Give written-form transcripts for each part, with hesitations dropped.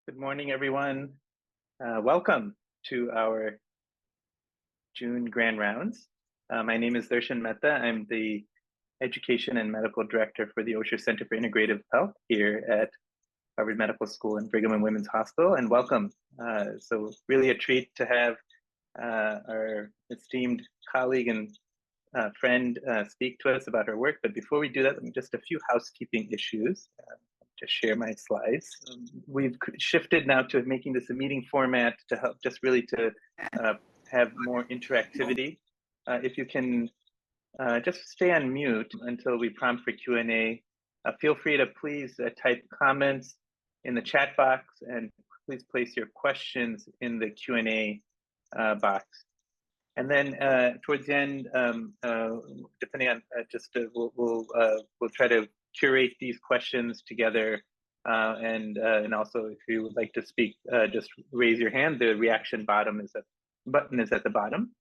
Good morning, everyone. Welcome to our June Grand Rounds. My name is Darshan Mehta. I'm the Education and Medical Director for the Osher Center for Integrative Health here at Harvard Medical School and Brigham and Women's Hospital, and welcome. So really a treat to have our esteemed colleague and friend speak to us about her work. But before we do that, just a few housekeeping issues. To share my slides. We've shifted now to making this a meeting format to help just really to have more interactivity. If you can just stay on mute until we prompt for Q&A. Feel free to please type comments in the chat box and please place your questions in the Q&A box. And then towards the end, depending on we'll try to curate these questions together, and also if you would like to speak, just raise your hand. The reaction button is at the bottom.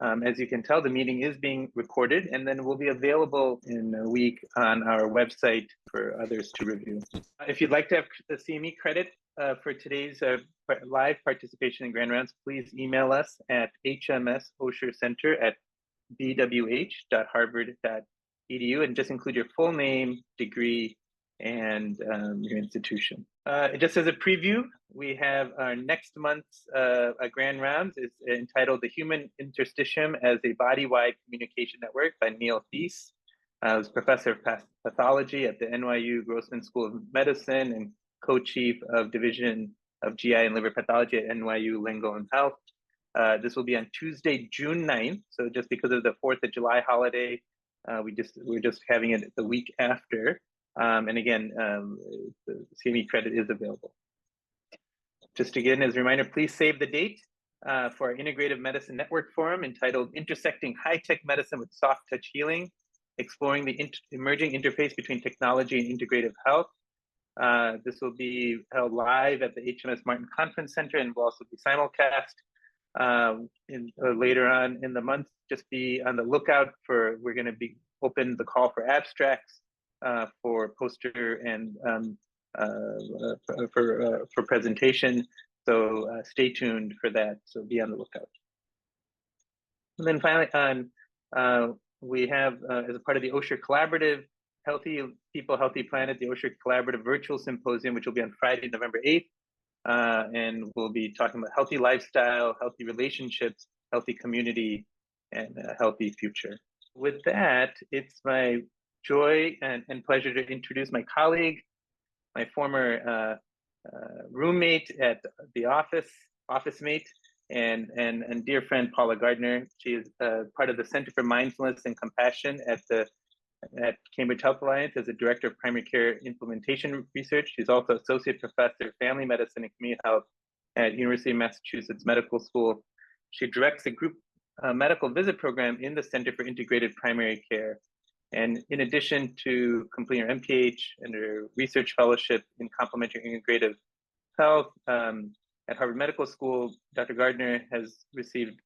As you can tell, the meeting is being recorded, and then will be available in a week on our website for others to review. If you'd like to have the CME credit for today's live participation in Grand Rounds, please email us at hmsoshercenter@bwh.harvard.edu and just include your full name, degree, and your institution. Just as a preview, we have our next month's Grand Rounds is entitled The Human Interstitium as a Body-Wide Communication Network by Neil Thies, who's professor of pathology at the NYU Grossman School of Medicine and co-chief of Division of GI and Liver Pathology at NYU Langone Health. This will be on Tuesday, June 9th. So just because of the 4th of July holiday, we're just having it the week after. And again, the CME credit is available. Just again, as a reminder, please save the date for our Integrative Medicine Network Forum entitled Intersecting High-Tech Medicine with Soft Touch Healing, Exploring the Emerging Interface Between Technology and Integrative Health. This will be held live at the HMS Martin Conference Center and will also be simulcast later on in the month. Just be on the lookout we're going to be open the call for abstracts for poster and for presentation. So stay tuned for that. So be on the lookout. And then finally, we have, as a part of the Osher Collaborative, Healthy People, Healthy Planet, the Osher Collaborative Virtual Symposium, which will be on Friday, November 8th. And we'll be talking about healthy lifestyle, healthy relationships, healthy community, and a healthy future. With that, it's my joy and pleasure to introduce my colleague, my former roommate at the office mate, and dear friend Paula Gardiner. She is part of the Center for Mindfulness and Compassion at Cambridge Health Alliance as a Director of Primary Care Implementation Research. She's also Associate Professor of Family Medicine and Community Health at University of Massachusetts Medical School. She directs a group medical visit program in the Center for Integrated Primary Care. And in addition to completing her MPH and her research fellowship in complementary integrative health at Harvard Medical School, Dr. Gardiner has received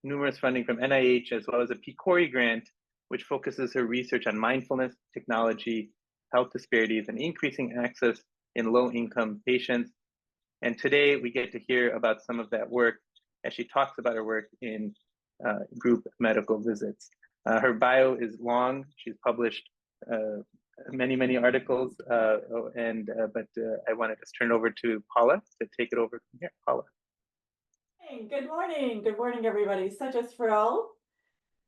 numerous funding from NIH as well as a PCORI grant, which focuses her research on mindfulness, technology, health disparities, and increasing access in low-income patients. And today we get to hear about some of that work as she talks about her work in group medical visits. Her bio is long. She's published many articles, but I want to just turn it over to Paula to take it over from here. Paula. Hey, good morning. Good morning, everybody. Such a thrill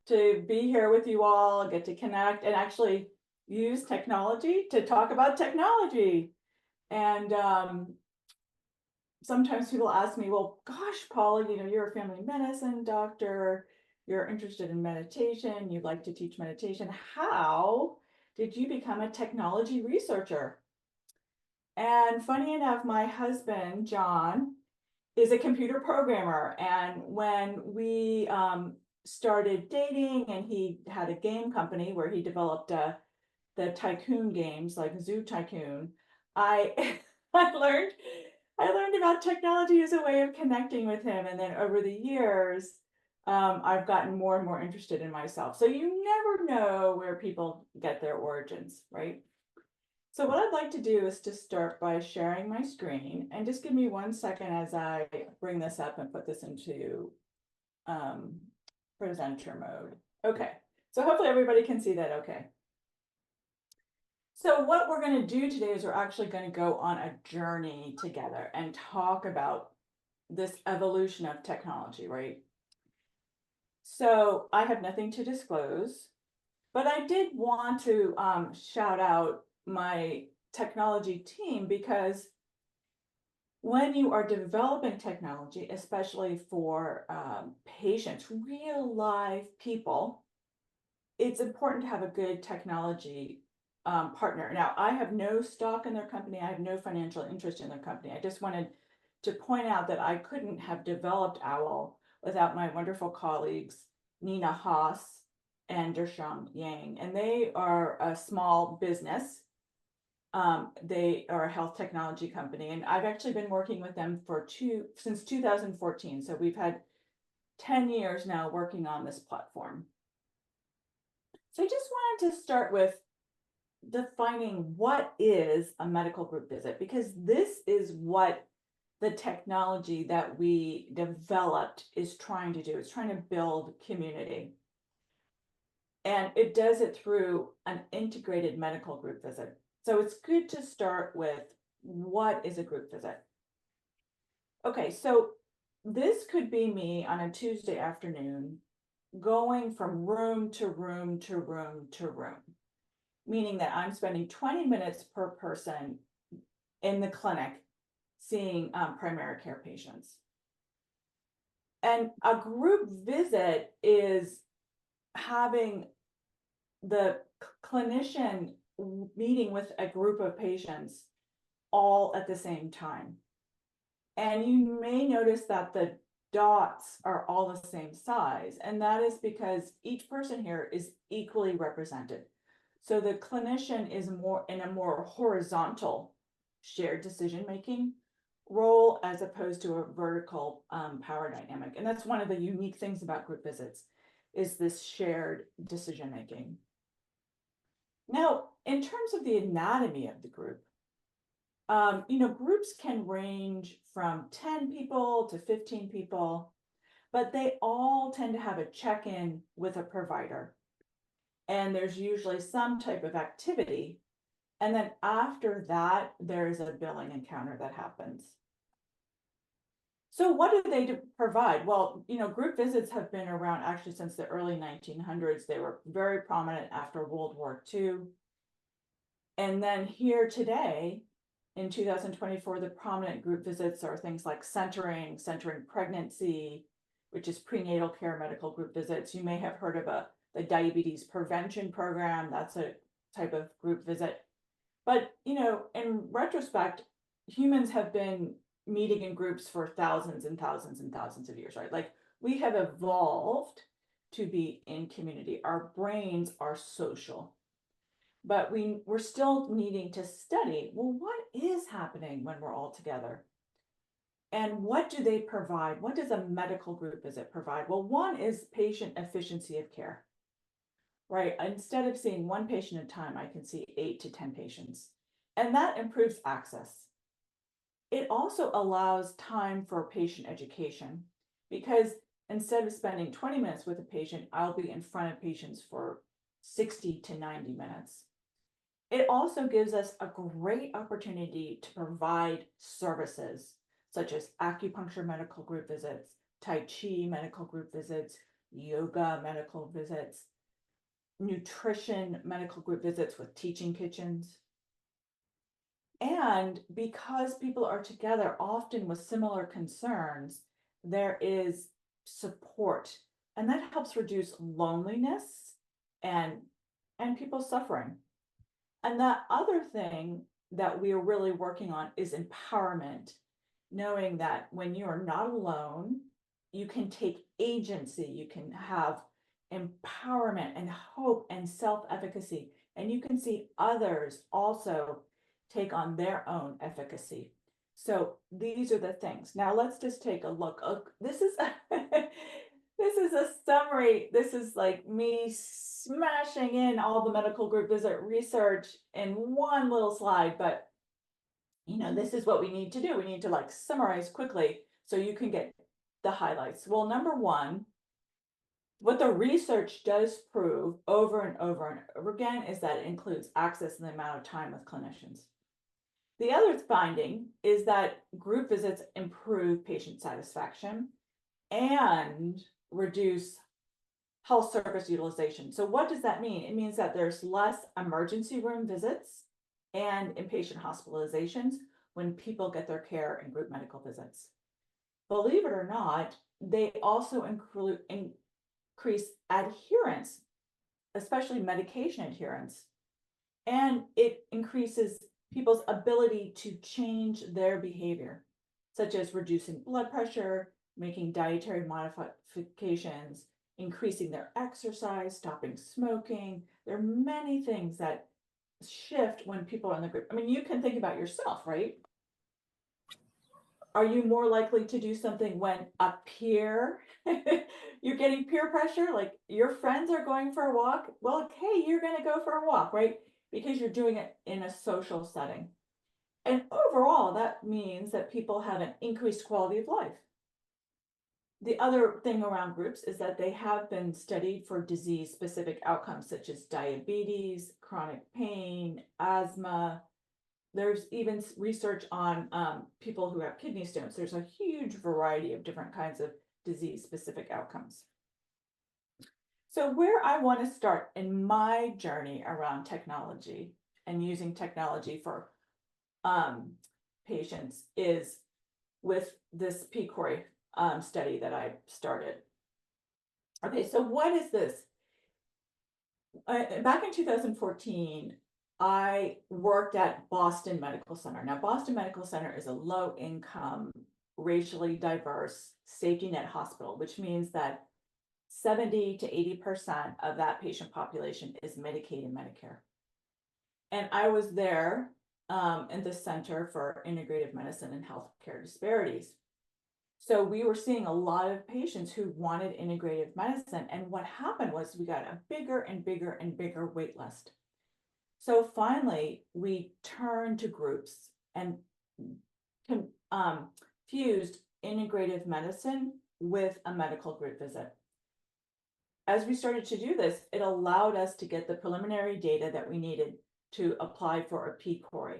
to be here with you all, get to connect and actually use technology to talk about technology. And sometimes people ask me, well, gosh, Paula, you're a family medicine doctor. You're interested in meditation. You'd like to teach meditation. How did you become a technology researcher? And funny enough, my husband, John, is a computer programmer. And when we started dating and he had a game company where he developed the tycoon games like Zoo Tycoon, I I learned about technology as a way of connecting with him. And then over the years, I've gotten more and more interested in myself. So you never know where people get their origins, right? So what I'd like to do is to start by sharing my screen, and just give me 1 second as I bring this up and put this into um, presenter mode. Okay, so hopefully everybody can see that okay. So what we're going to do today is we're actually going to go on a journey together and talk about this evolution of technology, right? So I have nothing to disclose, but I did want to shout out my technology team, because when you are developing technology, especially for patients, real live people, it's important to have a good technology partner. Now, I have no stock in their company. I have no financial interest in their company. I just wanted to point out that I couldn't have developed OWL without my wonderful colleagues, Nina Haas and Dersham Yang. And they are a small business. They are a health technology company, and I've actually been working with them since 2014. So we've had 10 years now working on this platform. So I just wanted to start with defining what is a medical group visit, because this is what the technology that we developed is trying to do. It's trying to build community. And it does it through an integrated medical group visit. So it's good to start with, what is a group visit? Okay, so this could be me on a Tuesday afternoon going from room to room to room to room, meaning that I'm spending 20 minutes per person in the clinic seeing primary care patients. And a group visit is having the clinician meeting with a group of patients all at the same time. And you may notice that the dots are all the same size, and that is because each person here is equally represented. So the clinician is more in a more horizontal shared decision-making role, as opposed to a vertical power dynamic. And that's one of the unique things about group visits, is this shared decision-making. Now, in terms of the anatomy of the group, groups can range from 10 people to 15 people, but they all tend to have a check-in with a provider. And there's usually some type of activity. And then after that, there's a billing encounter that happens. So what do they provide? Well, group visits have been around actually since the early 1900s. They were very prominent after World War II. And then here today, in 2024, the prominent group visits are things like centering pregnancy, which is prenatal care medical group visits. You may have heard of the diabetes prevention program. That's a type of group visit. But, in retrospect, humans have been meeting in groups for thousands and thousands and thousands of years, right? Like, we have evolved to be in community. Our brains are social. But we're still needing to study, well, what is happening when we're all together? And what do they provide? What does a medical group visit provide? Well, one is patient efficiency of care, right? Instead of seeing one patient at a time, I can see 8 to 10 patients, and that improves access. It also allows time for patient education, because instead of spending 20 minutes with a patient, I'll be in front of patients for 60 to 90 minutes. It also gives us a great opportunity to provide services such as acupuncture medical group visits, Tai Chi medical group visits, yoga medical visits, nutrition medical group visits with teaching kitchens. And because people are together often with similar concerns, there is support, and that helps reduce loneliness and people suffering. And that other thing that we are really working on is empowerment, knowing that when you are not alone, you can take agency, you can have empowerment and hope and self-efficacy, and you can see others also take on their own efficacy. So these are the things. Now let's just take a look. This is This is a summary. This is like me smashing in all the medical group visit research in one little slide, but this is what we need to do. We need to like summarize quickly so you can get the highlights. Well, number one, what the research does prove over and over and over again is that it includes access and the amount of time with clinicians. The other finding is that group visits improve patient satisfaction and reduce health service utilization. So what does that mean? It means that there's less emergency room visits and inpatient hospitalizations when people get their care in group medical visits. Believe it or not, they also increase adherence, especially medication adherence, and it increases people's ability to change their behavior, such as reducing blood pressure, making dietary modifications, increasing their exercise, stopping smoking. There are many things that shift when people are in the group. I mean, you can think about yourself, right? Are you more likely to do something when a peer, you're getting peer pressure, like your friends are going for a walk? Well, okay, you're going to go for a walk, right? Because you're doing it in a social setting. And overall, that means that people have an increased quality of life. The other thing around groups is that they have been studied for disease-specific outcomes such as diabetes, chronic pain, asthma. There's even research on people who have kidney stones. There's a huge variety of different kinds of disease-specific outcomes. So where I want to start in my journey around technology and using technology for patients is with this PCORI study that I started. Okay, so what is this? Back in 2014, I worked at Boston Medical Center. Now, Boston Medical Center is a low-income, racially diverse safety net hospital, which means that 70 to 80% of that patient population is Medicaid and Medicare. And I was there in the Center for Integrative Medicine and Healthcare Disparities. So we were seeing a lot of patients who wanted integrative medicine. And what happened was we got a bigger and bigger and bigger wait list. So finally, we turned to groups and fused integrative medicine with a medical group visit. As we started to do this, it allowed us to get the preliminary data that we needed to apply for a PCORI.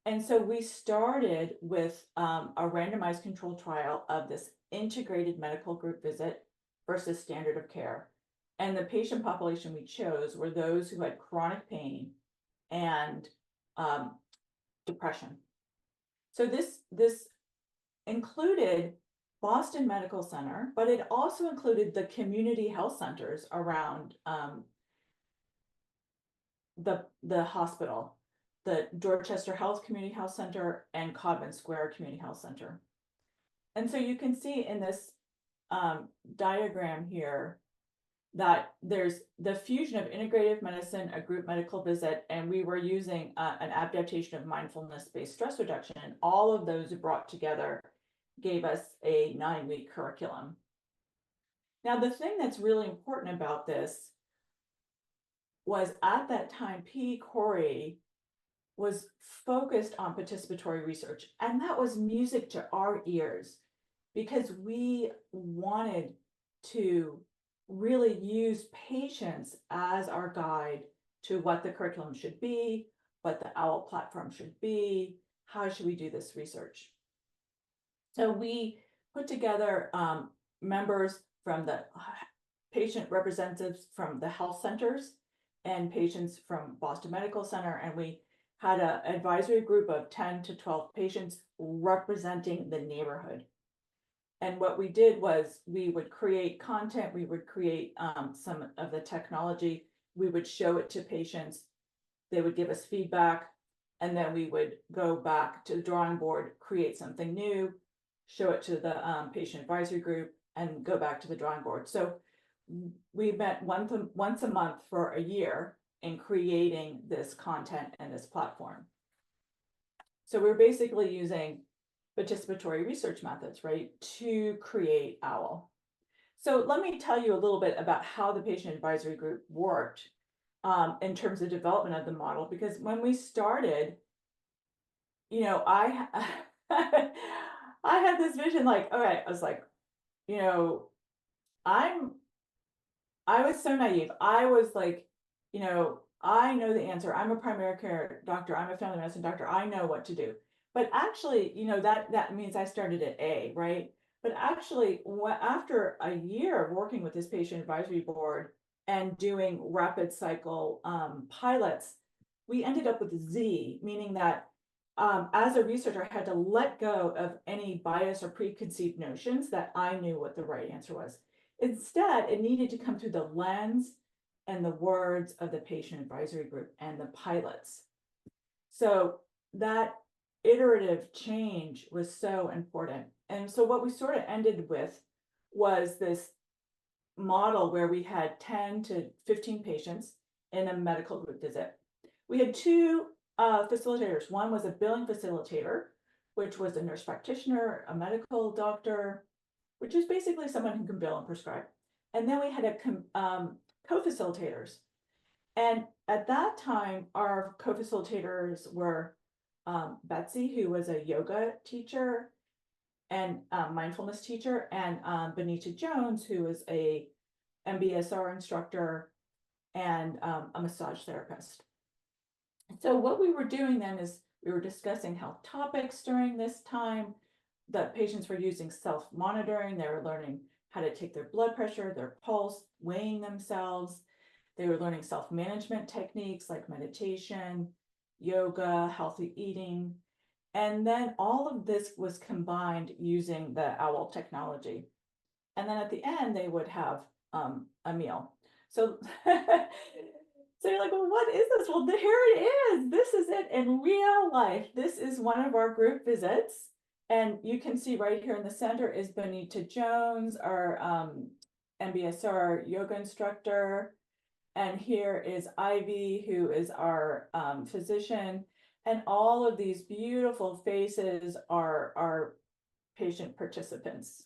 And so we started with a randomized controlled trial of this integrated medical group visit versus standard of care. And the patient population we chose were those who had chronic pain and depression. So this included Boston Medical Center, but it also included the community health centers around the hospital, the Dorchester Health Community Health Center and Codman Square Community Health Center. And so you can see in this diagram here that there's the fusion of integrative medicine, a group medical visit, and we were using an adaptation of mindfulness-based stress reduction. And all of those brought together gave us a 9-week curriculum. Now, the thing that's really important about this was at that time, PCORI was focused on participatory research, and that was music to our ears because we wanted to really use patients as our guide to what the curriculum should be, what the OWL platform should be, how should we do this research. So we put together members from the patient representatives from the health centers and patients from Boston Medical Center, and we had an advisory group of 10 to 12 patients representing the neighborhood. And what we did was we would create content, we would create some of the technology, we would show it to patients, they would give us feedback, and then we would go back to the drawing board, create something new, show it to the patient advisory group, and go back to the drawing board. So we met once a month for a year in creating this content and this platform. So we're basically using participatory research methods, right, to create OWL. So let me tell you a little bit about how the patient advisory group worked in terms of development of the model, because when we started, I had this vision like, okay, I was like, you know, I'm I was so naive. I was like, I know the answer. I'm a primary care doctor. I'm a family medicine doctor. I know what to do. But actually, that means I started at A, right? But actually, after a year of working with this patient advisory board and doing rapid cycle pilots, we ended up with Z, meaning that as a researcher, I had to let go of any bias or preconceived notions that I knew what the right answer was. Instead, it needed to come through the lens and the words of the patient advisory group and the pilots. So that iterative change was so important. And so what we sort of ended with was this model where we had 10 to 15 patients in a medical group visit. We had two facilitators. One was a billing facilitator, which was a nurse practitioner, a medical doctor, which is basically someone who can bill and prescribe. And then we had co-facilitators. And at that time, our co-facilitators were Betsy, who was a yoga teacher and mindfulness teacher, and Benita Jones, who was a MBSR instructor and a massage therapist. So what we were doing then is we were discussing health topics during this time. The patients were using self-monitoring. They were learning how to take their blood pressure, their pulse, weighing themselves. They were learning self-management techniques like meditation, yoga, healthy eating. And then all of this was combined using the OWL technology. And then at the end, they would have a meal. So, so you're like, well, what is this? Well, here it is. This is it in real life. This is one of our group visits. And you can see right here in the center is Benita Jones, our MBSR yoga instructor. And here is Ivy, who is our physician. And all of these beautiful faces are our patient participants.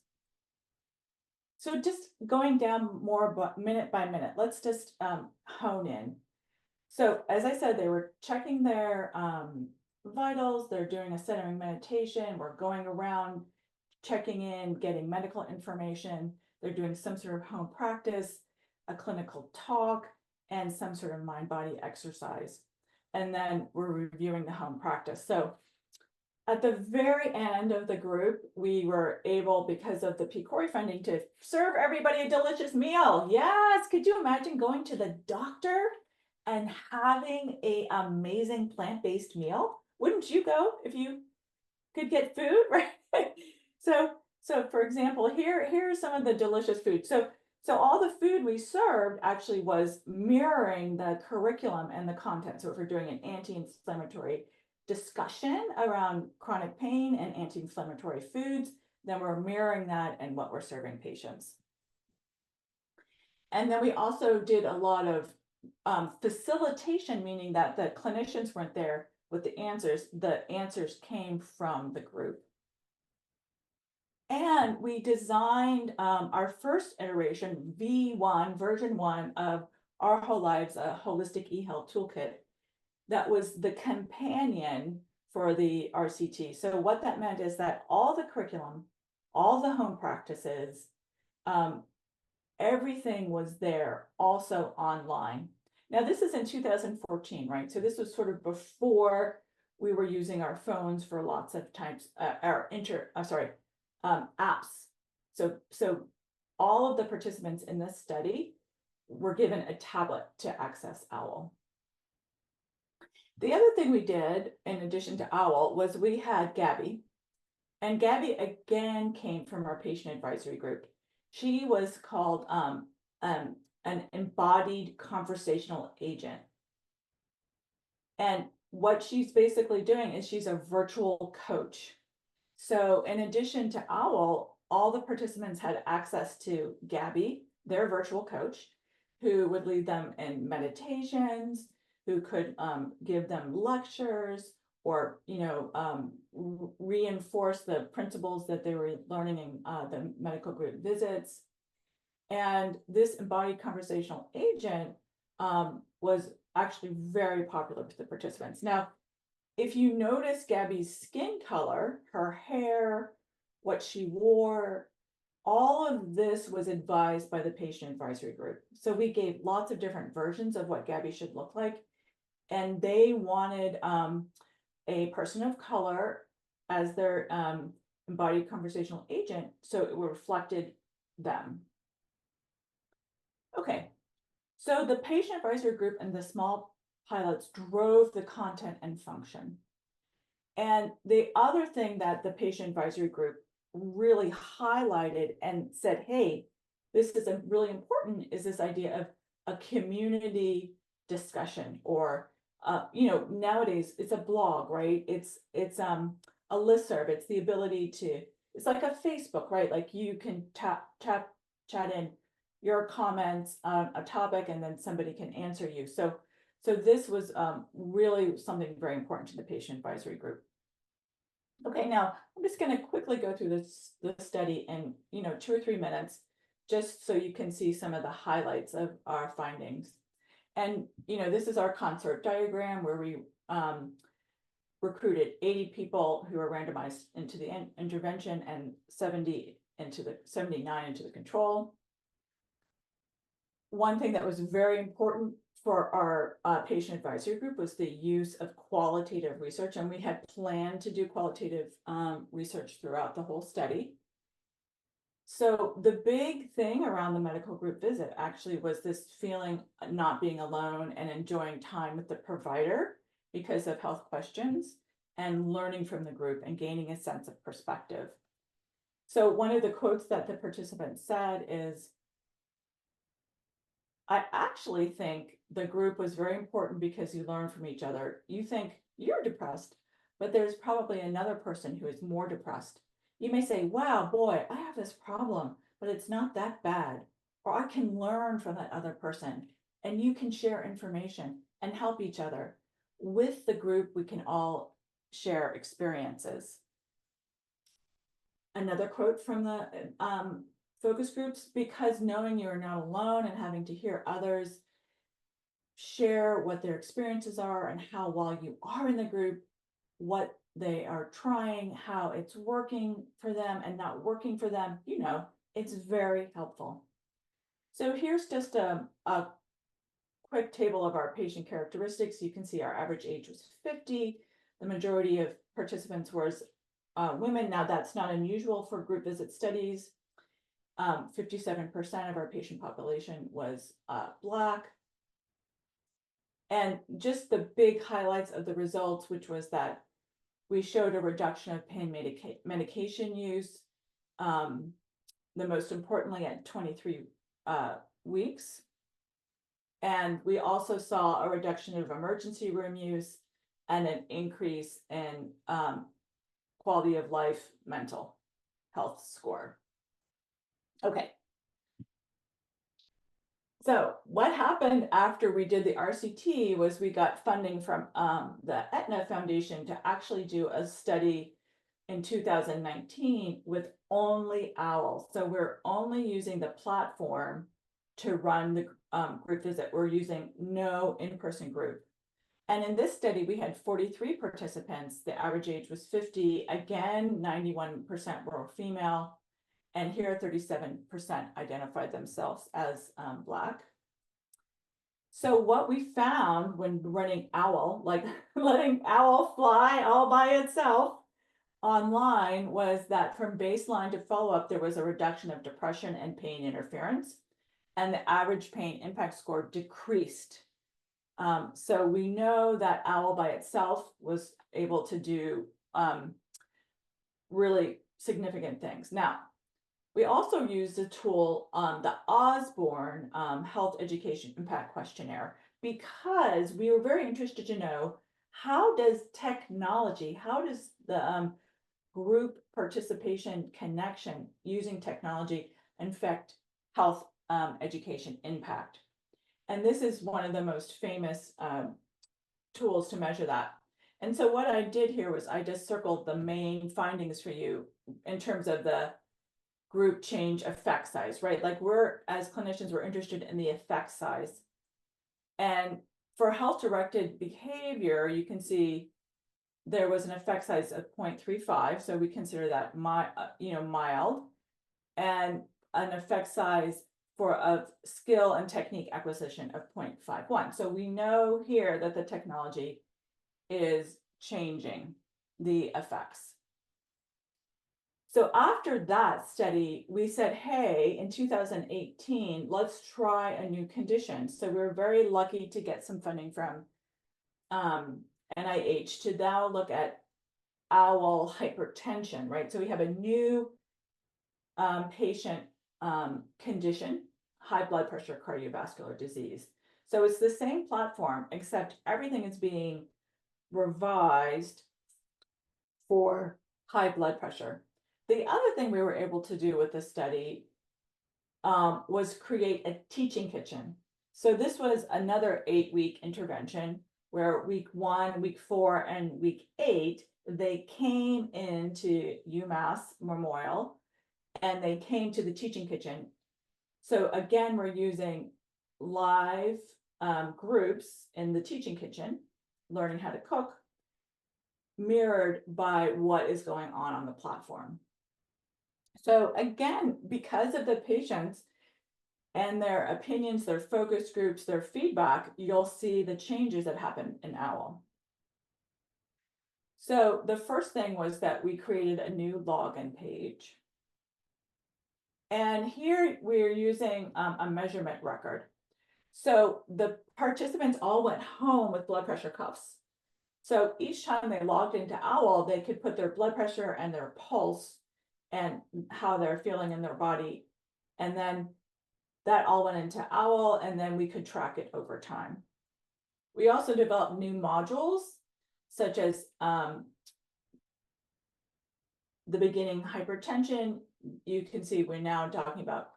So just going down more minute by minute, let's just hone in. So as I said, they were checking their vitals, they're doing a centering meditation, we're going around checking in, getting medical information, they're doing some sort of home practice, a clinical talk, and some sort of mind-body exercise. And then we're reviewing the home practice. So at the very end of the group, we were able, because of the PCORI funding, to serve everybody a delicious meal. Yes, could you imagine going to the doctor and having an amazing plant-based meal? Wouldn't you go if you could get food, right? So for example, here's some of the delicious food. So all the food we served actually was mirroring the curriculum and the content. So if we're doing an anti-inflammatory discussion around chronic pain and anti-inflammatory foods, then we're mirroring that in what we're serving patients. And then we also did a lot of facilitation, meaning that the clinicians weren't there with the answers came from the group. And we designed our first iteration, V1, version 1 of Our Whole Lives, a holistic e-health toolkit that was the companion for the RCT. So what that meant is that all the curriculum, all the home practices, everything was there also online. Now this is in 2014, right? So this was sort of before we were using our phones for lots of times, apps. So all of the participants in this study were given a tablet to access OWL. The other thing we did, in addition to OWL, was we had Gabby. And Gabby again came from our patient advisory group. She was called an embodied conversational agent. And what she's basically doing is she's a virtual coach. So in addition to OWL, all the participants had access to Gabby, their virtual coach, who would lead them in meditations, who could give them lectures, or reinforce the principles that they were learning in the medical group visits. And this embodied conversational agent was actually very popular with the participants. Now, if you notice Gabby's skin color, her hair, what she wore, all of this was advised by the patient advisory group. So we gave lots of different versions of what Gabby should look like. And they wanted a person of color as their embodied conversational agent, so it reflected them. Okay, so the patient advisory group and the small pilots drove the content and function. And the other thing that the patient advisory group really highlighted and said, hey, this is really important, is this idea of a community discussion, or nowadays it's a blog, right? It's a listserv. It's the ability to, it's like a Facebook, right? Like you can chat in your comments on a topic and then somebody can answer you. So this was really something very important to the patient advisory group. Okay, now I'm just going to quickly go through this study in 2 or 3 minutes, just so you can see some of the highlights of our findings. And this is our consort diagram where we recruited 80 people who were randomized into the intervention and 79 into the control. One thing that was very important for our patient advisory group was the use of qualitative research, and we had planned to do qualitative research throughout the whole study. So the big thing around the medical group visit actually was this feeling of not being alone and enjoying time with the provider because of health questions, and learning from the group and gaining a sense of perspective. So one of the quotes that the participants said is, I actually think the group was very important because you learn from each other. You think you're depressed, but there's probably another person who is more depressed. You may say, wow, boy, I have this problem, but it's not that bad. Or I can learn from that other person, and you can share information and help each other. With the group, we can all share experiences. Another quote from the focus groups, because knowing you are not alone and having to hear others share what their experiences are and how, while you are in the group, what they are trying, how it's working for them and not working for them, it's very helpful. So here's just a quick table of our patient characteristics. You can see our average age was 50. The majority of participants was women. Now that's not unusual for group visit studies. 57% of our patient population was Black. And just the big highlights of the results, which was that we showed a reduction of pain medication use, the most importantly at 23 weeks. And we also saw a reduction of emergency room use and an increase in quality of life mental health score. Okay. So what happened after we did the RCT was we got funding from the Aetna Foundation to actually do a study in 2019 with only OWL. So we're only using the platform to run the group visit. We're using no in-person group. And in this study, we had 43 participants. The average age was 50. Again, 91% were female. And here 37% identified themselves as Black. So what we found when running OWL, like letting OWL fly all by itself online, was that from baseline to follow-up, there was a reduction of depression and pain interference, and the average pain impact score decreased. So we know that OWL by itself was able to do really significant things. Now, we also used a tool, the Osborne Health Education Impact Questionnaire, because we were very interested to know, how does technology, how does the group participation connection using technology affect health education impact? And this is one of the most famous tools to measure that. And so what I did here was I just circled the main findings for you in terms of the group change effect size, right? Like we're, as clinicians, we're interested in the effect size. And for health-directed behavior, you can see there was an effect size of 0.35, so we consider that mild, and an effect size of skill and technique acquisition of 0.51. So we know here that the technology is changing the effects. So after that study, we said, hey, in 2018, let's try a new condition. So we were very lucky to get some funding from NIH to now look at owl hypertension, right? So we have a new patient condition, high blood pressure, cardiovascular disease. So it's the same platform, except everything is being revised for high blood pressure. The other thing we were able to do with this study was create a teaching kitchen. So this was another 8-week intervention where week 1, week 4, and week 8, they came into UMass Memorial and they came to the teaching kitchen. So again, we're using live groups in the teaching kitchen, learning how to cook, mirrored by what is going on the platform. So again, because of the patients and their opinions, their focus groups, their feedback, you'll see the changes that happen in OWL. So the first thing was that we created a new login page. And here we're using a measurement record. So the participants all went home with blood pressure cuffs. So each time they logged into OWL, they could put their blood pressure and their pulse and how they're feeling in their body. And then that all went into OWL, and then we could track it over time. We also developed new modules, such as the beginning hypertension. You can see we're now talking about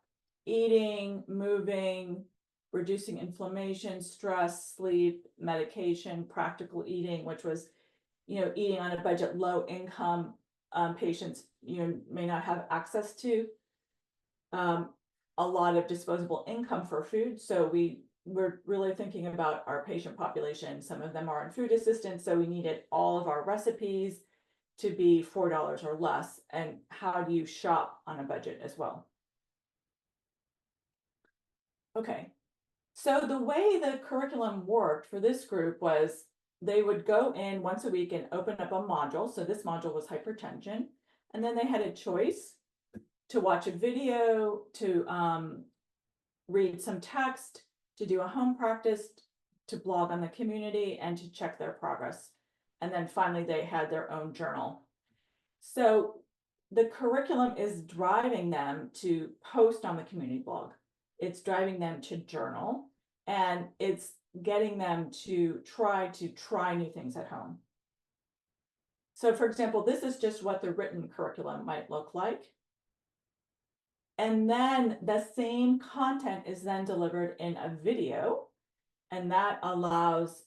eating, moving, reducing inflammation, stress, sleep, medication, practical eating, which was, eating on a budget, low income patients, may not have access to a lot of disposable income for food. So we're really thinking about our patient population. Some of them are on food assistance, so we needed all of our recipes to be $4 or less. And how do you shop on a budget as well? Okay, so the way the curriculum worked for this group was they would go in once a week and open up a module. So this module was hypertension. And then they had a choice to watch a video, to read some text, to do a home practice, to blog on the community, and to check their progress. And then finally, they had their own journal. So the curriculum is driving them to post on the community blog. It's driving them to journal, and it's getting them to try new things at home. So for example, this is just what the written curriculum might look like. And then the same content is then delivered in a video, and that allows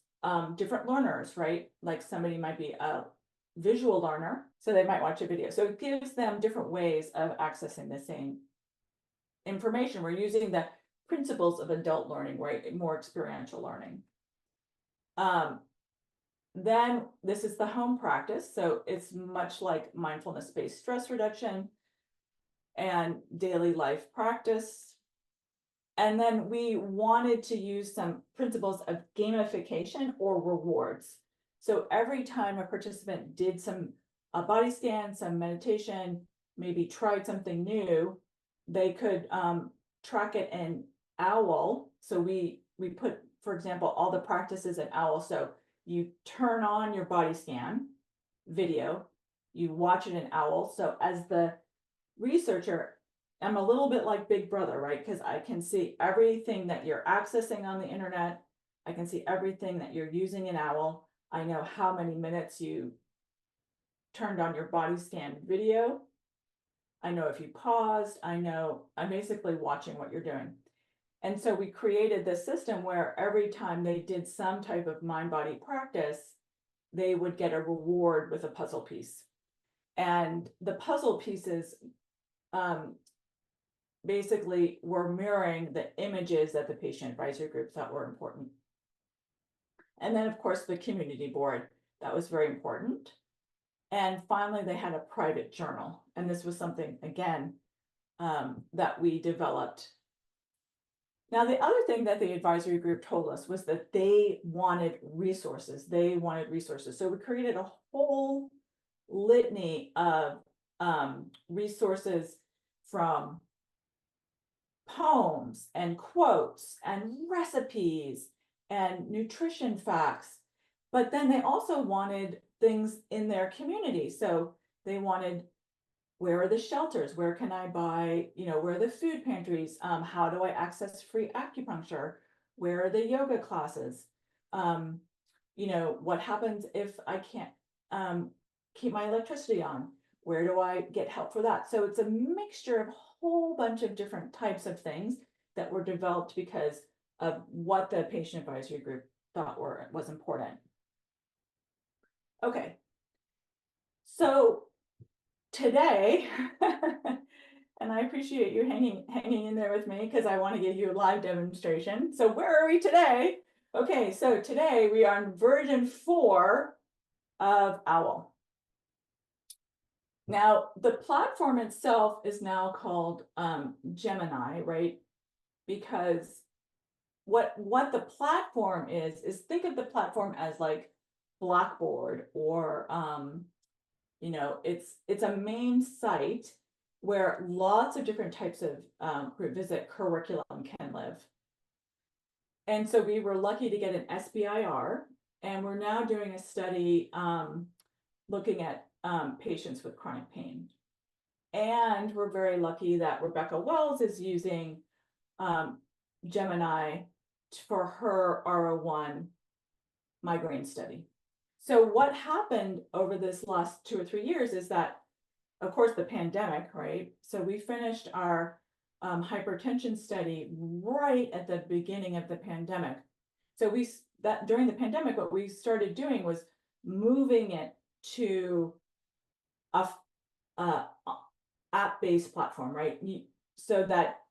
different learners, right? Like somebody might be a visual learner, so they might watch a video. So it gives them different ways of accessing the same information. We're using the principles of adult learning, right? More experiential learning. Then this is the home practice. So it's much like mindfulness-based stress reduction and daily life practice. And then we wanted to use some principles of gamification or rewards. So every time a participant did a body scan, some meditation, maybe tried something new, they could track it in OWL. So we put, for example, all the practices in OWL. So you turn on your body scan video, you watch it in OWL. So as the researcher, I'm a little bit like Big Brother, right? Because I can see everything that you're accessing on the internet. I can see everything that you're using in OWL. I know how many minutes you turned on your body scan video. I know if you paused. I'm basically watching what you're doing. And so we created this system where every time they did some type of mind-body practice, they would get a reward with a puzzle piece. And the puzzle pieces basically were mirroring the images that the patient advisory group thought were important. And then, of course, the community board, that was very important. And finally, they had a private journal. And this was something, again, that we developed. Now, the other thing that the advisory group told us was that they wanted resources. They wanted resources. So we created a whole litany of resources, from poems and quotes and recipes and nutrition facts. But then they also wanted things in their community. So they wanted, where are the shelters? Where can I buy, where are the food pantries? How do I access free acupuncture? Where are the yoga classes? What happens if I can't keep my electricity on? Where do I get help for that? So it's a mixture of a whole bunch of different types of things that were developed because of what the patient advisory group thought was important. Okay, so today, and I appreciate you hanging in there with me because I want to give you a live demonstration. So where are we today? Okay, so today we are on version 4 of OWL. Now, the platform itself is now called Gemini, right? Because what the platform is think of the platform as like Blackboard, or it's a main site where lots of different types of group visit curriculum can live. And so we were lucky to get an SBIR, and we're now doing a study looking at patients with chronic pain. And we're very lucky that Rebecca Wells is using Gemini for her R01 migraine study. So what happened over this last 2 or 3 years is that, of course, the pandemic, right? So we finished our hypertension study right at the beginning of the pandemic. So during the pandemic, what we started doing was moving it to a app-based platform, right? So that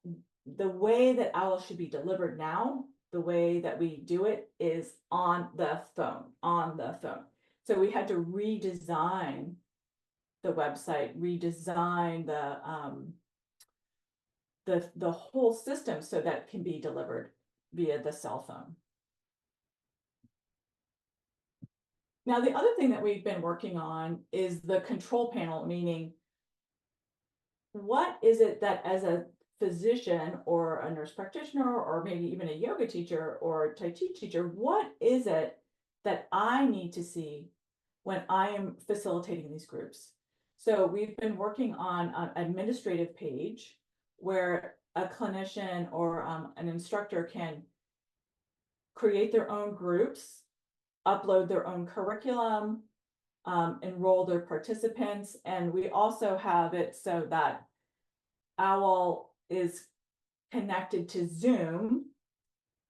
the way that OWL should be delivered now, the way that we do it is on the phone. So we had to redesign the website, redesign the whole system so that it can be delivered via the cell phone. Now, the other thing that we've been working on is the control panel, meaning what is it that, as a physician or a nurse practitioner or maybe even a yoga teacher or Tai Chi teacher, what is it that I need to see when I am facilitating these groups? So we've been working on an administrative page where a clinician or an instructor can create their own groups, upload their own curriculum, enroll their participants. And we also have it so that OWL is connected to Zoom,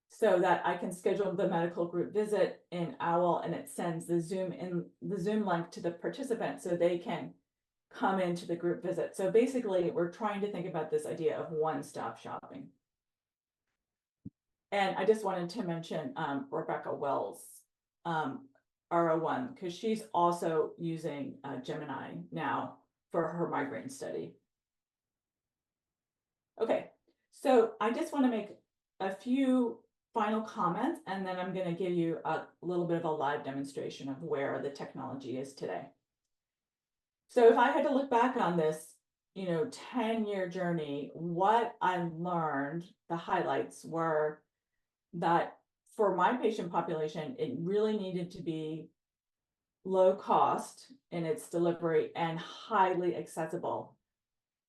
so that I can schedule the medical group visit in OWL, and it sends the Zoom link to the participant so they can come into the group visit. So basically, we're trying to think about this idea of one-stop shopping. And I just wanted to mention Rebecca Wells, R01, because she's also using Gemini now for her migraine study. Okay, so I just want to make a few final comments, and then I'm going to give you a little bit of a live demonstration of where the technology is today. So if I had to look back on this, 10-year journey, what I learned, the highlights were that for my patient population, it really needed to be low cost in its delivery and highly accessible.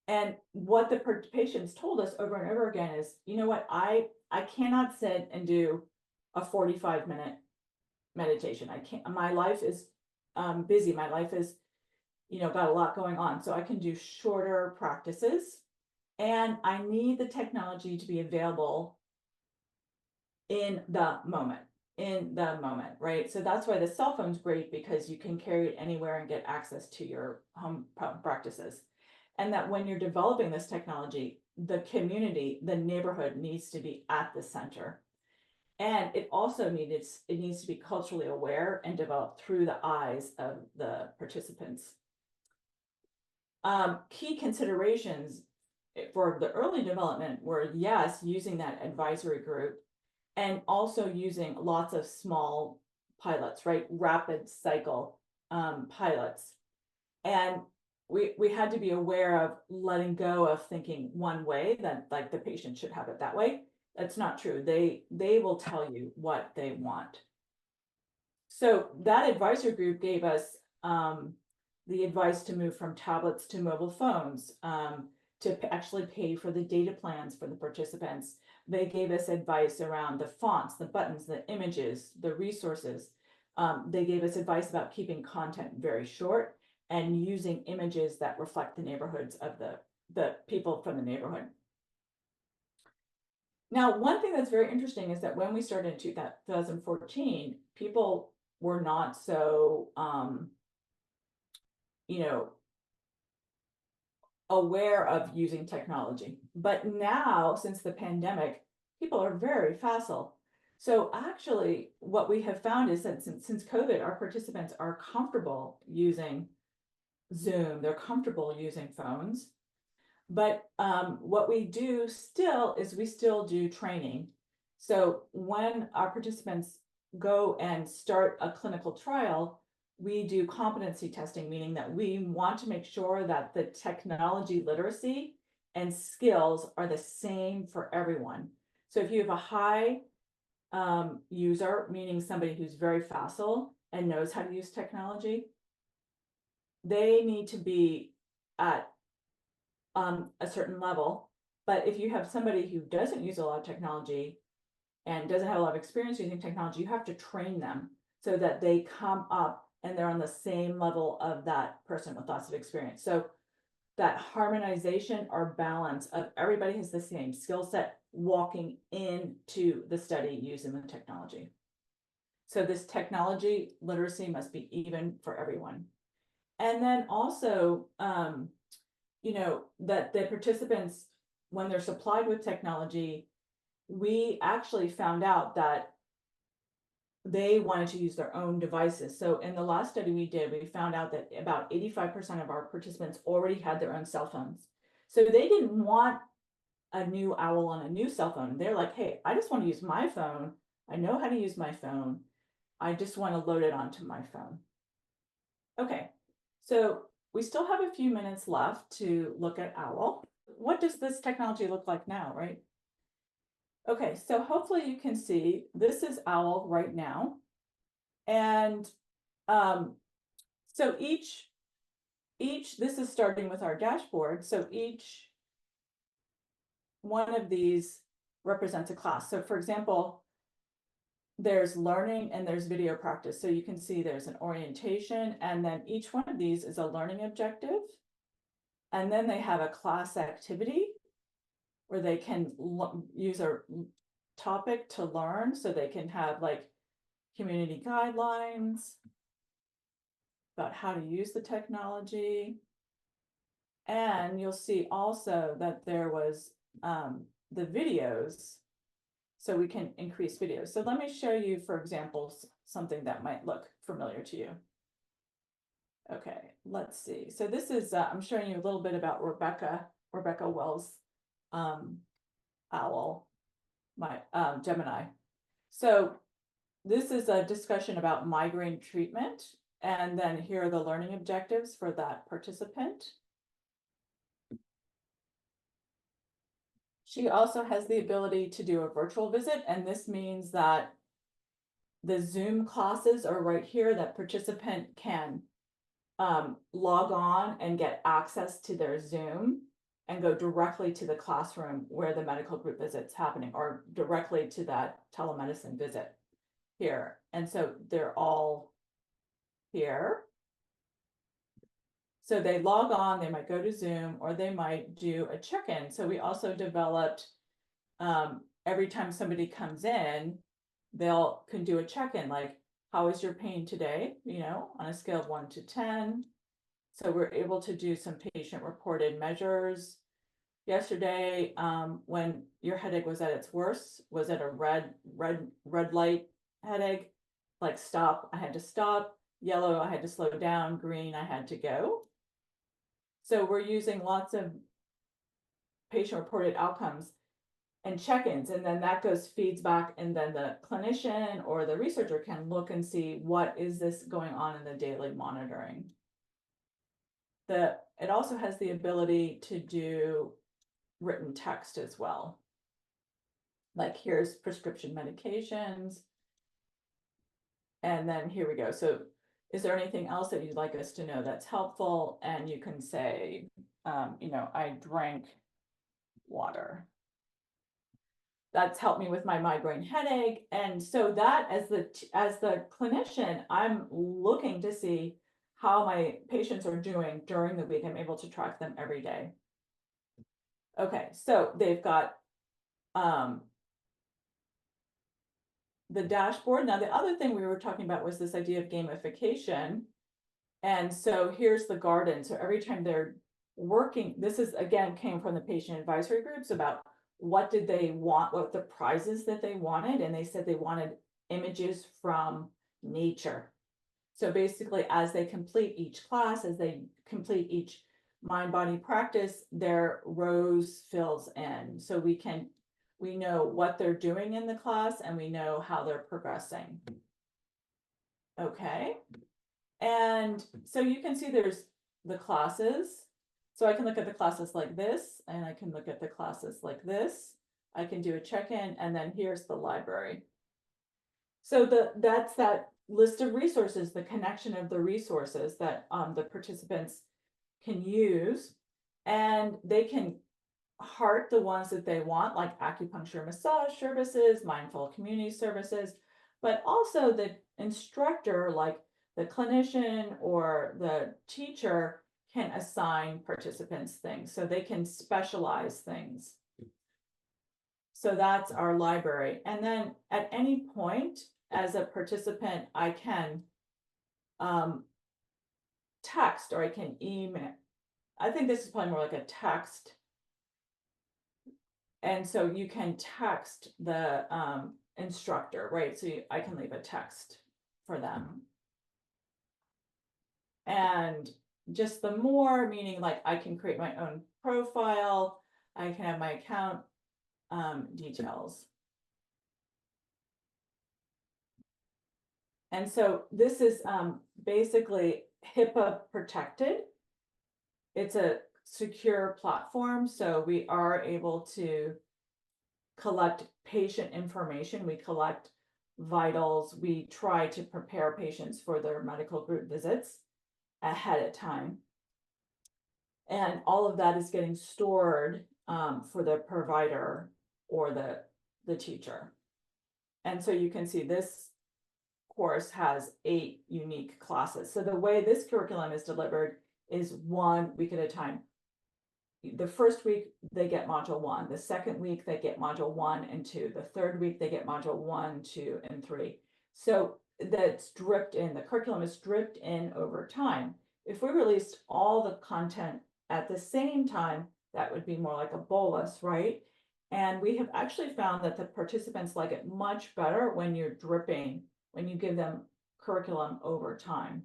And what the patients told us over and over again is, you know what, I cannot sit and do a 45-minute meditation. I can't, my life is busy. My life is, got a lot going on. So I can do shorter practices, and I need the technology to be available in the moment, right? So that's why the cell phone's great, because you can carry it anywhere and get access to your home practices. and that when you're developing this technology, the community, the neighborhood needs to be at the center. And it also needs to be culturally aware and developed through the eyes of the participants. Key considerations for the early development were, yes, using that advisory group and also using lots of small pilots, right? Rapid cycle pilots. And we had to be aware of letting go of thinking one way, that like the patient should have it that way. That's not true. They will tell you what they want. So that advisory group gave us the advice to move from tablets to mobile phones, to actually pay for the data plans for the participants. They gave us advice around the fonts, the buttons, the images, the resources. They gave us advice about keeping content very short and using images that reflect the neighborhoods of the people from the neighborhood. Now, one thing that's very interesting is that when we started in 2014, people were not so, aware of using technology. But now, since the pandemic, people are very facile. So actually, what we have found is that since COVID, our participants are comfortable using Zoom, they're comfortable using phones. But what we do still is we still do training. So when our participants go and start a clinical trial, we do competency testing, meaning that we want to make sure that the technology literacy and skills are the same for everyone. So if you have a high user, meaning somebody who's very facile and knows how to use technology, they need to be at a certain level. But if you have somebody who doesn't use a lot of technology and doesn't have a lot of experience using technology, you have to train them so that they come up and they're on the same level of that person with lots of experience. So that harmonization or balance of everybody has the same skill set walking into the study using the technology. So this technology literacy must be even for everyone. And then also, that the participants, when they're supplied with technology, we actually found out that they wanted to use their own devices. So in the last study we did, we found out that about 85% of our participants already had their own cell phones. So they didn't want a new owl on a new cell phone. They're like, hey, I just want to use my phone. I know how to use my phone. I just want to load it onto my phone. Okay, so we still have a few minutes left to look at OWL. What does this technology look like now, right? Okay, so hopefully you can see this is OWL right now. And so each, this is starting with our dashboard. So each one of these represents a class. So for example, there's learning and there's video practice. So you can see there's an orientation, and then each one of these is a learning objective. And then they have a class activity where they can use a topic to learn. So they can have like community guidelines about how to use the technology. And you'll see also that there was the videos, so we can increase videos. So let me show you, for example, something that might look familiar to you. Okay, let's see. So this is, I'm showing you a little bit about Rebecca Wells' owl, my Gemini. So this is a discussion about migraine treatment. And then here are the learning objectives for that participant. She also has the ability to do a virtual visit, and this means that the Zoom classes are right here. That participant can log on and get access to their Zoom and go directly to the classroom where the medical group visit's happening, or directly to that telemedicine visit here. And so they're all here. So they log on, they might go to Zoom, or they might do a check-in. So we also developed, every time somebody comes in, can do a check-in, like, how is your pain today? On a scale of 1 to 10. So we're able to do some patient-reported measures. Yesterday, when your headache was at its worst, was it a red light headache? Like stop, I had to stop. Yellow, I had to slow down. Green, I had to go. So we're using lots of patient-reported outcomes and check-ins, and then that feeds back, and then the clinician or the researcher can look and see what is this going on in the daily monitoring. It also has the ability to do written text as well. Like here's prescription medications. And then here we go. So is there anything else that you'd like us to know that's helpful? And you can say, I drank water. That's helped me with my migraine headache. And so that as the clinician, I'm looking to see how my patients are doing during the week. I'm able to track them every day. Okay, so they've got the dashboard. Now, the other thing we were talking about was this idea of gamification. And so here's the garden. So every time they're working, this is again came from the patient advisory groups about what did they want, what the prizes that they wanted. And they said they wanted images from nature. So basically, as they complete each class, as they complete each mind-body practice, their rows fills in. So we know what they're doing in the class and we know how they're progressing. Okay. And so you can see there's the classes. So I can look at the classes like this, and I can look at the classes like this. I can do a check-in, and then here's the library. So that's that list of resources, the connection of the resources that the participants can use, and they can heart the ones that they want, like acupuncture massage services, mindful community services, but also the instructor, like the clinician or the teacher, can assign participants things, so they can specialize things. So that's our library. And then at any point as a participant, I can text or I can email. I think this is probably more like a text. And so you can text the instructor, right? So I can leave a text for them. And just the more, meaning like I can create my own profile, I can have my account details. And so this is basically HIPAA protected. It's a secure platform, so we are able to collect patient information. We collect vitals. We try to prepare patients for their medical group visits ahead of time. And all of that is getting stored for the provider or the teacher. And so you can see this course has 8 unique classes. So the way this curriculum is delivered is 1 week at a time. The first week they get module 1, the second week they get module 1 and 2, the third week they get module 1, 2, and 3. So that's dripped in, the curriculum is dripped in over time. If we released all the content at the same time, that would be more like a bolus, right? And we have actually found that the participants like it much better when you're dripping, when you give them curriculum over time.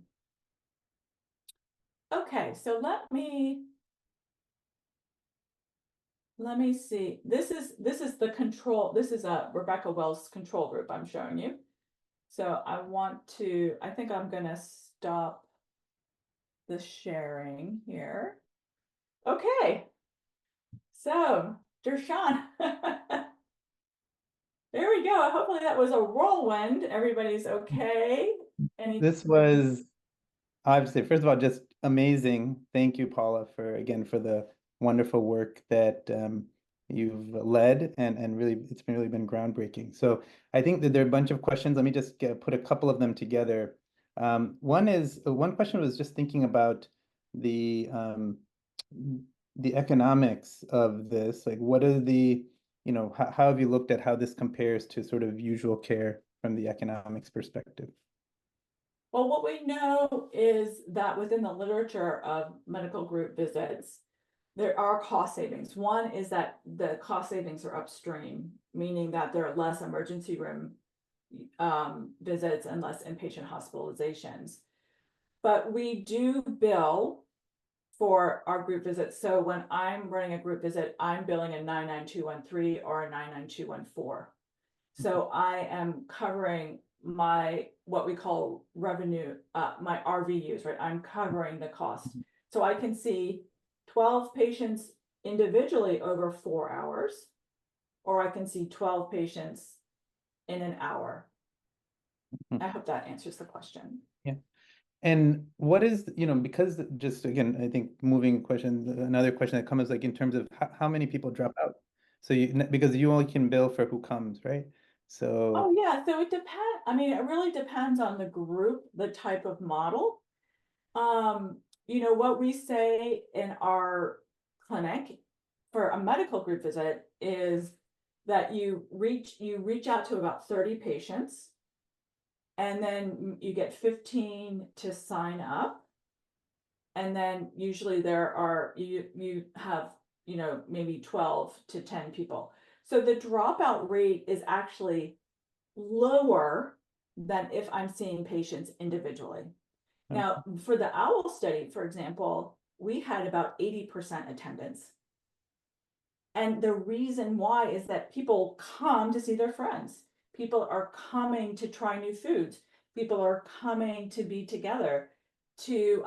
Okay, so let me see. This is the control. This is a Rebecca Wells control group I'm showing you. So I think I'm gonna stop the sharing here. Okay. So, Dershawn. There we go. Hopefully that was a whirlwind. Everybody's okay. This was obviously, first of all, just amazing. Thank you, Paula, for the wonderful work that you've led, and really, it's really been groundbreaking. So I think that there are a bunch of questions. Let me just put a couple of them together. One question was just thinking about the economics of this. Like, what are how have you looked at how this compares to sort of usual care from the economics perspective? Well, what we know is that within the literature of medical group visits, there are cost savings. One is that the cost savings are upstream, meaning that there are less emergency room visits and less inpatient hospitalizations. But we do bill for our group visits. So when I'm running a group visit, I'm billing a 99213 or a 99214. So I am covering my, what we call revenue, my RVUs, right? I'm covering the cost. So I can see 12 patients individually over 4 hours, or I can see 12 patients in an hour. I hope that answers the question. Yeah. And what is, because just again, I think moving question, another question that comes like in terms of how many people drop out. So because you only can bill for who comes, right? So. Oh yeah, so it depends. I mean, it really depends on the group, the type of model. What we say in our clinic for a medical group visit is that you reach out to about 30 patients, and then you get 15 to sign up. And then usually you have, maybe 12 to 10 people. So the dropout rate is actually lower than if I'm seeing patients individually. Now, for the OWL study, for example, we had about 80% attendance. And the reason why is that people come to see their friends. People are coming to try new foods. People are coming to be together, to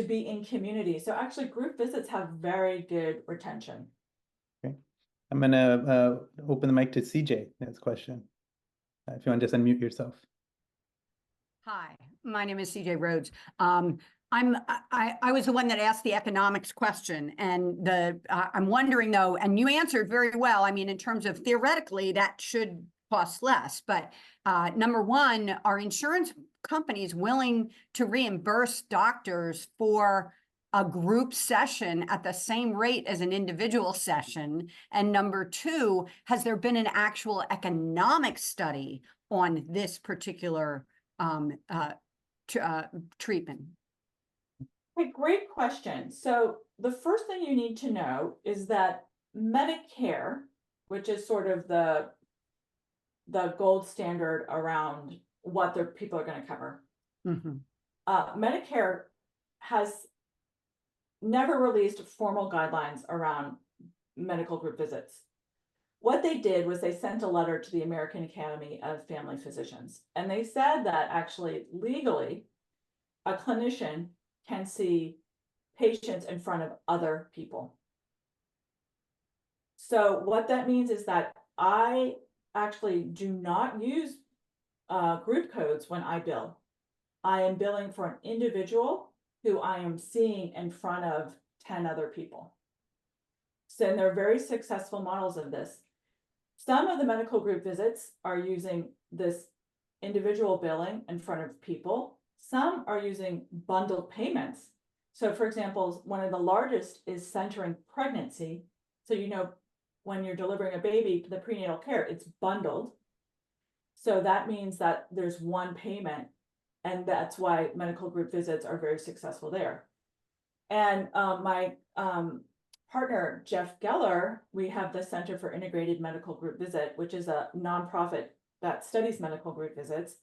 be in community. So actually group visits have very good retention. Okay. I'm gonna open the mic to CJ, next question. If you want to just unmute yourself. Hi, my name is CJ Rhodes. I was the one that asked the economics question, and I'm wondering though, and you answered very well. I mean, in terms of theoretically, that should cost less. But number one, are insurance companies willing to reimburse doctors for a group session at the same rate as an individual session? And number two, has there been an actual economic study on this particular treatment? Okay, great question. So the first thing you need to know is that Medicare, which is sort of the gold standard around what their people are going to cover. Medicare has never released formal guidelines around medical group visits. What they did was they sent a letter to the American Academy of Family Physicians, and they said that actually legally a clinician can see patients in front of other people. So what that means is that I actually do not use group codes when I bill. I am billing for an individual who I am seeing in front of 10 other people. So they're very successful models of this. Some of the medical group visits are using this individual billing in front of people. Some are using bundled payments. So for example, one of the largest is centering pregnancy. So when you're delivering a baby, the prenatal care, it's bundled. So that means that there's one payment, and that's why medical group visits are very successful there. And my partner, Jeff Geller, we have the Center for Integrated Medical Group Visit, which is a nonprofit that studies medical group visits.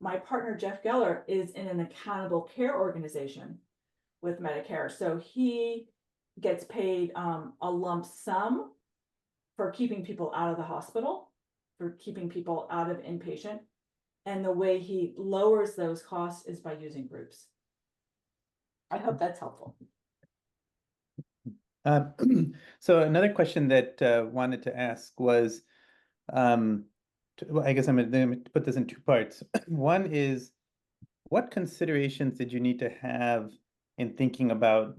My partner, Jeff Geller, is in an accountable care organization with Medicare. So he gets paid a lump sum for keeping people out of the hospital, for keeping people out of inpatient. And the way he lowers those costs is by using groups. I hope that's helpful. So another question that wanted to ask was, I guess I'm going to put this in two parts. One is, what considerations did you need to have in thinking about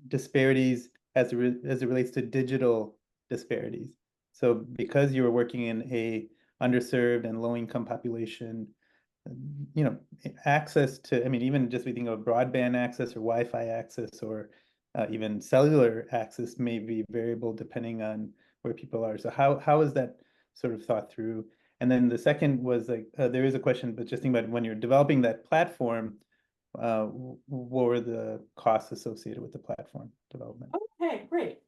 disparities as it relates to digital disparities? So because you were working in a underserved and low-income population, access to, I mean, even just we think of broadband access or Wi-Fi access or even cellular access may be variable depending on where people are. So how is that sort of thought through? And then the second was like, there is a question, but just think about when you're developing that platform, what were the costs associated with the platform development? Okay, great.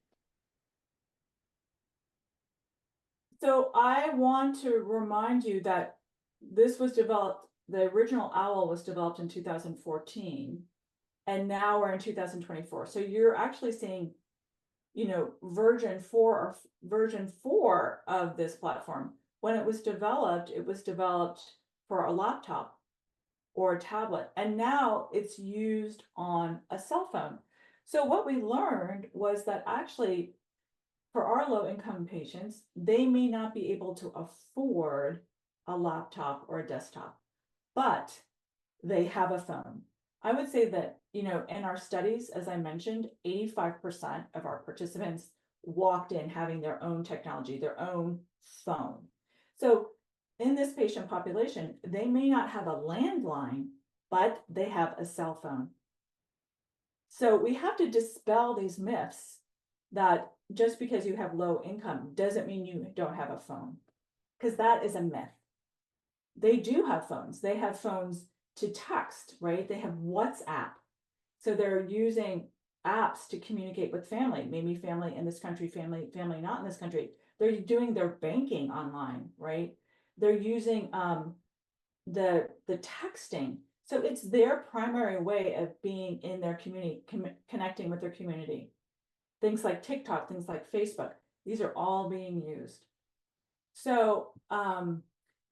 So I want to remind you that this was developed, the original OWL was developed in 2014, and now we're in 2024. So you're actually seeing, you know, version 4 of this platform. When it was developed for a laptop or a tablet, and now it's used on a cell phone. So what we learned was that actually for our low income patients, they may not be able to afford a laptop or a desktop, but they have a phone. I would say that, you know, in our studies, as I mentioned, 85% of our participants walked in having their own technology, their own phone. So in this patient population, they may not have a landline, but they have a cell phone. So we have to dispel these myths that just because you have low income doesn't mean you don't have a phone, because that is a myth. They do have phones. They have phones to text, right? They have WhatsApp. So they're using apps to communicate with family, maybe family in this country, family not in this country. They're doing their banking online, right? They're using the texting. So it's their primary way of being in their community, connecting with their community. Things like TikTok, things like Facebook, these are all being used. So, and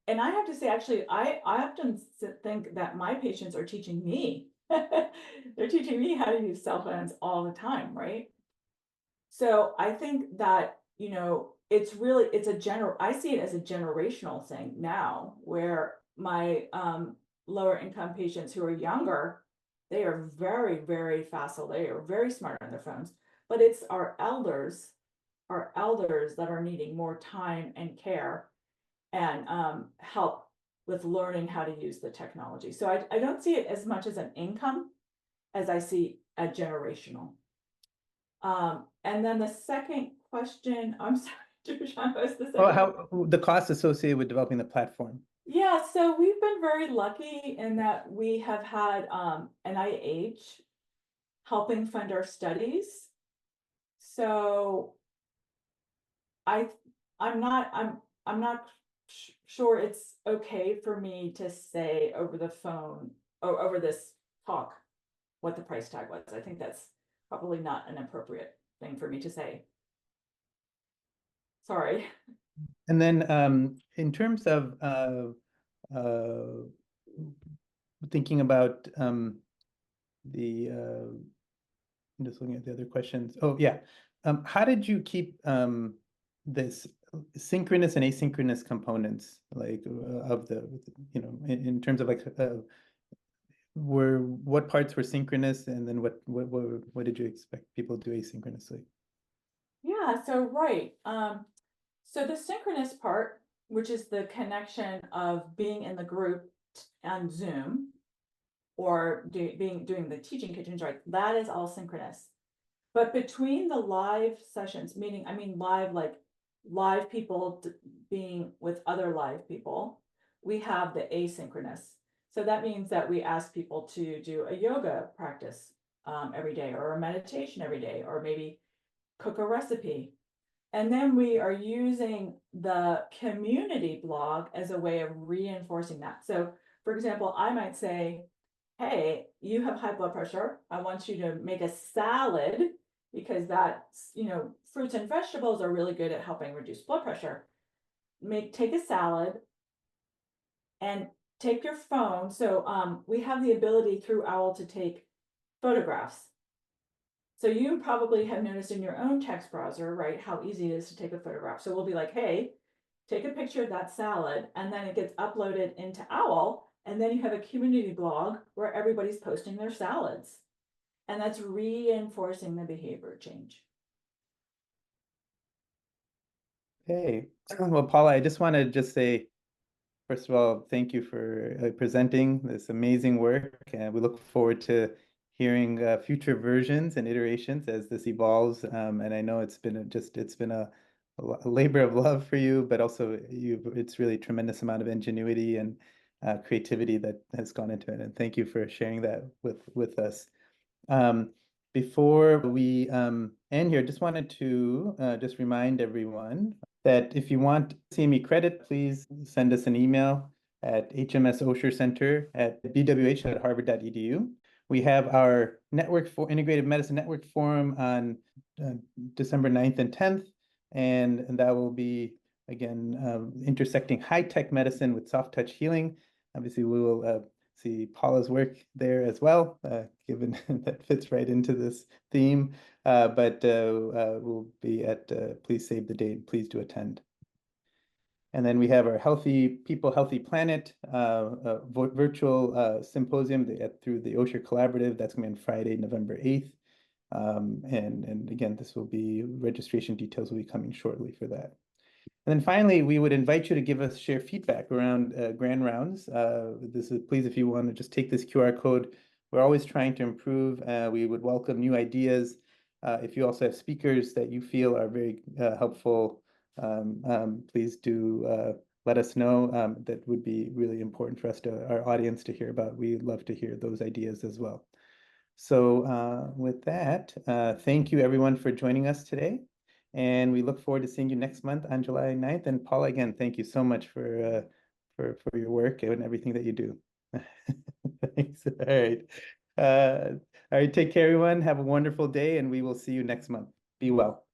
I have to say, actually, I often think that my patients are teaching me. They're teaching me how to use cell phones all the time, right? So I think that, you know, it's I see it as a generational thing now, where my lower income patients who are younger, they are very, very facile. They are very smart on their phones, but it's our elders that are needing more time and care and help with learning how to use the technology. So I don't see it as much as an income as I see a generational. And then the second question, I'm sorry, Dershan, what's the second? Oh, how the costs associated with developing the platform? Yeah, so we've been very lucky in that we have had NIH helping fund our studies. So I'm not sure it's okay for me to say over the phone or over this talk what the price tag was. I think that's probably not an appropriate thing for me to say. Sorry. And then in terms of thinking about I'm just looking at the other questions. Oh yeah, how did you keep this synchronous and asynchronous components like of the, you know, in terms of like what parts were synchronous, and then what did you expect people to do asynchronously? Yeah, so right. So the synchronous part, which is the connection of being in the group on Zoom or doing the teaching kitchens, right? That is all synchronous. But between the live sessions, meaning, I mean, like live people being with other live people, we have the asynchronous. So that means that we ask people to do a yoga practice every day, or a meditation every day, or maybe cook a recipe. And then we are using the community blog as a way of reinforcing that. So for example, I might say, hey, you have high blood pressure. I want you to make a salad, because that's, you know, fruits and vegetables are really good at helping reduce blood pressure. Take a salad and take your phone. So we have the ability through OWL to take photographs. So you probably have noticed in your own text browser, right, how easy it is to take a photograph. So we'll be like, hey, take a picture of that salad, and then it gets uploaded into OWL, and then you have a community blog where everybody's posting their salads. And that's reinforcing the behavior change. Hey, well, Paula, I just want to just say, first of all, thank you for presenting this amazing work, and we look forward to hearing future versions and iterations as this evolves. And I know it's been a labor of love for you, but also it's really a tremendous amount of ingenuity and creativity that has gone into it. And thank you for sharing that with us. Before we end here, just wanted to just remind everyone that if you want CME credit, please send us an email at hmsoshercenter@bwh.harvard.edu. We have our network for integrated medicine network forum on December 9th and 10th, and that will be again intersecting high-tech medicine with soft touch healing. Obviously, we will see Paula's work there as well, given that fits right into this theme. But we'll be at please save the date. Please do attend. And then we have our Healthy People, Healthy Planet virtual symposium through the Osher Collaborative. That's going to be on Friday, November 8th. And again, this will be registration details will be coming shortly for that. And then finally, we would invite you to share feedback around grand rounds. Please, if you want to just take this QR code. We're always trying to improve. We would welcome new ideas. If you also have speakers that you feel are very helpful, please do let us know. That would be really important for us our audience to hear about. We'd love to hear those ideas as well. So with that, thank you everyone for joining us today. And we look forward to seeing you next month on July 9th. And Paula, again, thank you so much for your work and everything that you do. Thanks. All right. All right. Take care, everyone. Have a wonderful day, and we will see you next month. Be well.